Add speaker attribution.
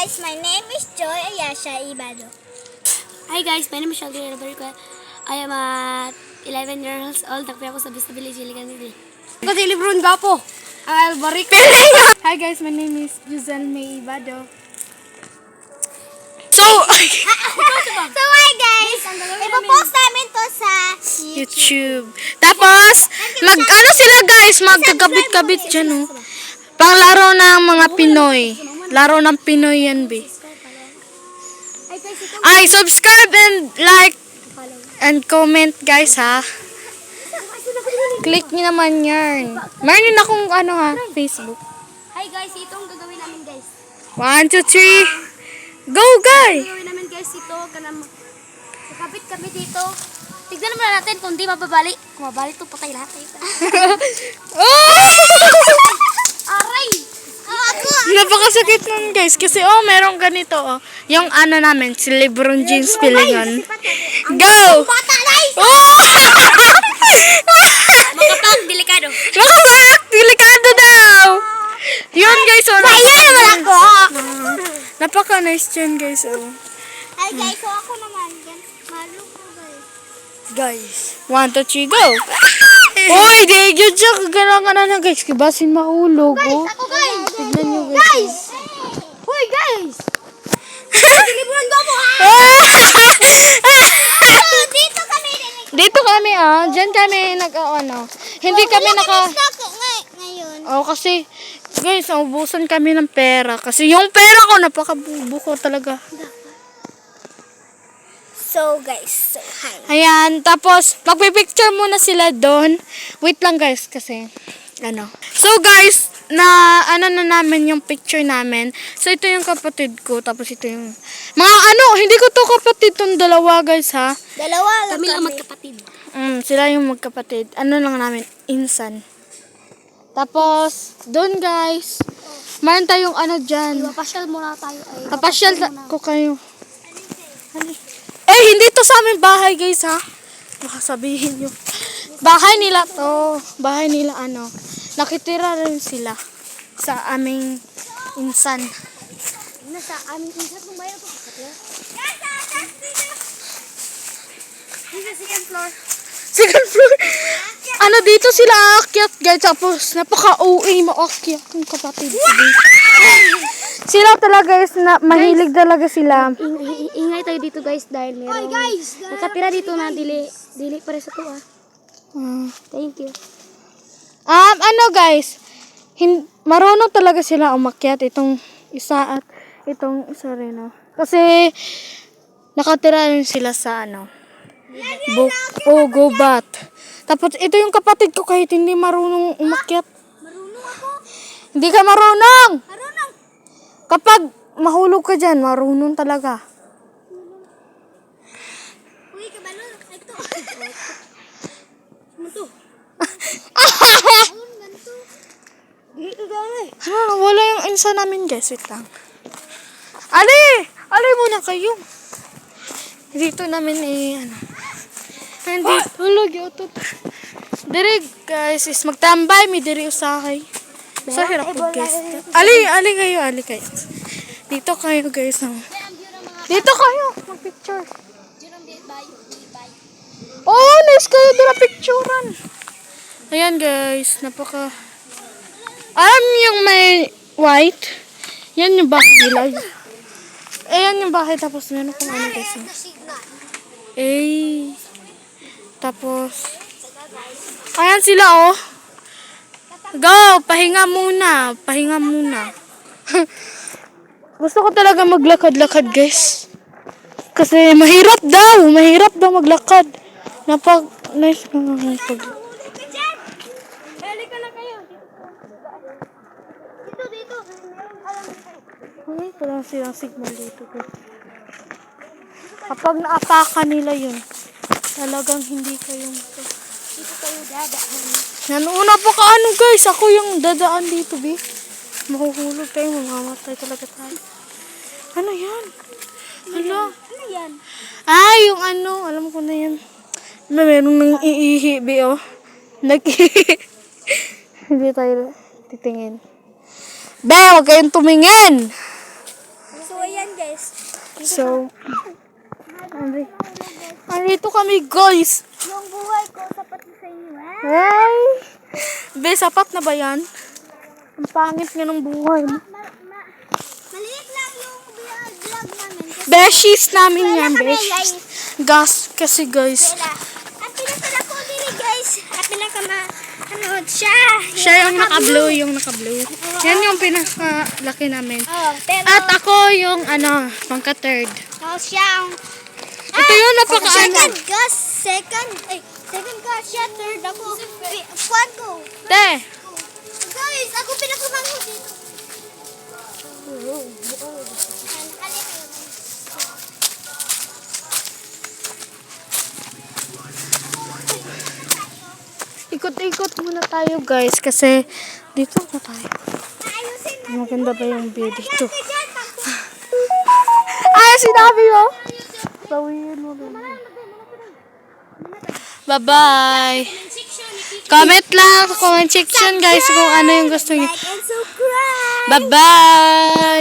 Speaker 1: Guys, my name is Joy Ayasha Ibado.
Speaker 2: Hi guys, my name is Sheldon Roberto. I am at 11 years old. Takpi ako sa Vista Village, Iligan City.
Speaker 3: Ako si Lebron Gapo. Albarik. Hi guys, my name is Juzal May Ibado.
Speaker 1: So hi guys, ipopost namin to sa
Speaker 3: YouTube. Tapos, ano sila guys, magkagabit-kabit dyan, oh. Panglaro ng mga Pinoy. Laro ng Pinoy yan, be. Ay, subscribe and like and comment, guys, ha. Click nyo naman yan. Meron din akong, Facebook.
Speaker 2: Hi guys, itong gagawin namin guys.
Speaker 3: 1, 2, 3. Go, guys!
Speaker 2: Gagawin namin guys ito. Kakapit kami dito. Tignan naman natin kung di mababali. Kung mabali ito, patay lahat. Aray!
Speaker 3: Napakasakit nun, guys. Kasi, meron ganito, oh. Yung namin, si Lebron James Pilingon. Go!
Speaker 2: Makapag, delikado.
Speaker 3: Makapak! Delikado daw! Yun, guys, oh. Napaka-nice dyan, guys, oh.
Speaker 1: Hi guys, so ako naman yan. Malo ko guys.
Speaker 3: Guys, 1, 2, 3, go! Uy, di yun siya kagalangan na, guys. Kibasin mahulog, oh.
Speaker 1: Ako guys!
Speaker 3: Tignan nyo, guys.
Speaker 1: Hoy guys! Libron ko po Dito kami.
Speaker 3: Dito kami, Diyan kami Hindi kami
Speaker 1: Ngayon.
Speaker 3: kasi, guys, naubusan kami ng pera. Kasi yung pera ko, napakabubo ko talaga.
Speaker 1: So guys, hi.
Speaker 3: Ayan, tapos, magpipicture muna sila doon. Wait lang, guys, kasi, So, guys, na namin yung picture namin. So, ito yung kapatid ko, tapos ito yung, hindi ko to kapatid tong dalawa, guys, ha.
Speaker 1: Dalawa lang
Speaker 2: Kami lang magkapatid.
Speaker 3: Sila yung magkapatid. Lang namin, insan. Tapos, doon, guys, meron tayong dyan.
Speaker 2: Papasyal muna tayo.
Speaker 3: Papasyal ko kayo. Hindi to sa aming bahay, guys, ha. Baka sabihin nyo. Bahay nila to. Bahay nila, nakitira rin sila sa aming insan.
Speaker 2: Nasa aming insan kung bayan po. This is second floor.
Speaker 3: Second floor. Dito sila aakyat, guys. Tapos, napaka-OA maakyat yung kapatid ko. Sila talaga, guys, mahilig talaga sila.
Speaker 2: Ingay tayo dito guys dahil meron nakatira dito na dili para sa to Thank you.
Speaker 3: Guys, marunong talaga sila umakyat itong isa at itong isa rin, Kasi, nakatira rin sila sa gubat. Tapos, ito yung kapatid ko kahit hindi marunong umakyat.
Speaker 1: Marunong ako.
Speaker 3: Hindi ka marunong!
Speaker 1: Marunong.
Speaker 3: Kapag mahulog ka dyan, marunong talaga.
Speaker 1: Uy, kabalo. Ito.
Speaker 2: Ito.
Speaker 1: Dito dami.
Speaker 3: Wala yung insa namin, guys. Wait lang. Ali muna kayo. Dito namin Nandito. Hulog yung utot. Diri, guys, is magtambay. May diri usakay. Sa hirap po, guys. Ali kayo. Dito kayo, guys. Dito kayo. Mag-picture. Nice kayo. Dira picturean. Ayan, guys. Alam yung may white? Yan yung bahay nila. Ayan yung bahay. Tapos meron kung guys. Tapos, ayan sila, Go! Pahinga muna. Gusto ko talaga maglakad-lakad, guys. Kasi mahirap daw maglakad. Nice ka nga.
Speaker 1: Halika na kayo. Dito.
Speaker 3: Wala silang signal dito, guys. Kapag naapakan nila yun, talagang hindi kayong
Speaker 2: Dito tayo dadaan.
Speaker 3: Nanuna pa ka guys. Ako yung dadaan dito, be. Mahuhulog tayo. Mamamatay talaga tayo. Ano yan? Ano
Speaker 1: yan?
Speaker 3: Yung alam ko na yan. Meron nang iihi, be, Nag-ihi. Hindi tayo titingin. Be, huwag kayong tumingin.
Speaker 1: So,
Speaker 3: So, andito kami guys.
Speaker 1: Yung buhay ko, sapat na sa inyo, ha?
Speaker 3: Hey! Be, sapat na ba yan? Ang pangit nga ng buhay mo.
Speaker 1: Maliit lang yung vlog namin. Kasi
Speaker 3: Beshies namin
Speaker 1: wala
Speaker 3: yan,
Speaker 1: kami,
Speaker 3: beshies.
Speaker 1: guys.
Speaker 3: Gas kasi guys.
Speaker 1: Wala. At pinasala ko dili, guys. At pinakama, siya.
Speaker 3: Siya yung naka-blue, yung naka-blue. Yan yung pinaka-laki namin.
Speaker 1: Oh, pero,
Speaker 3: At ako yung pangka-third.
Speaker 1: siya ang,
Speaker 3: Ito yung
Speaker 1: second gas, second gas, siya, third ako. Kwan ko.
Speaker 3: Te!
Speaker 1: Guys, ako pinakamango dito.
Speaker 3: Ikot-ikot muna tayo guys kasi dito na tayo.
Speaker 1: Ayusin na.
Speaker 3: Maganda ba yung view dito?
Speaker 1: Ate dyan, takbo.
Speaker 3: Ay, sinabi mo? Sawihin mo rin. Bye-bye. Comment lang sa comment section guys kung ano yung gusto niyo.
Speaker 1: Like and subscribe.
Speaker 3: Bye-bye!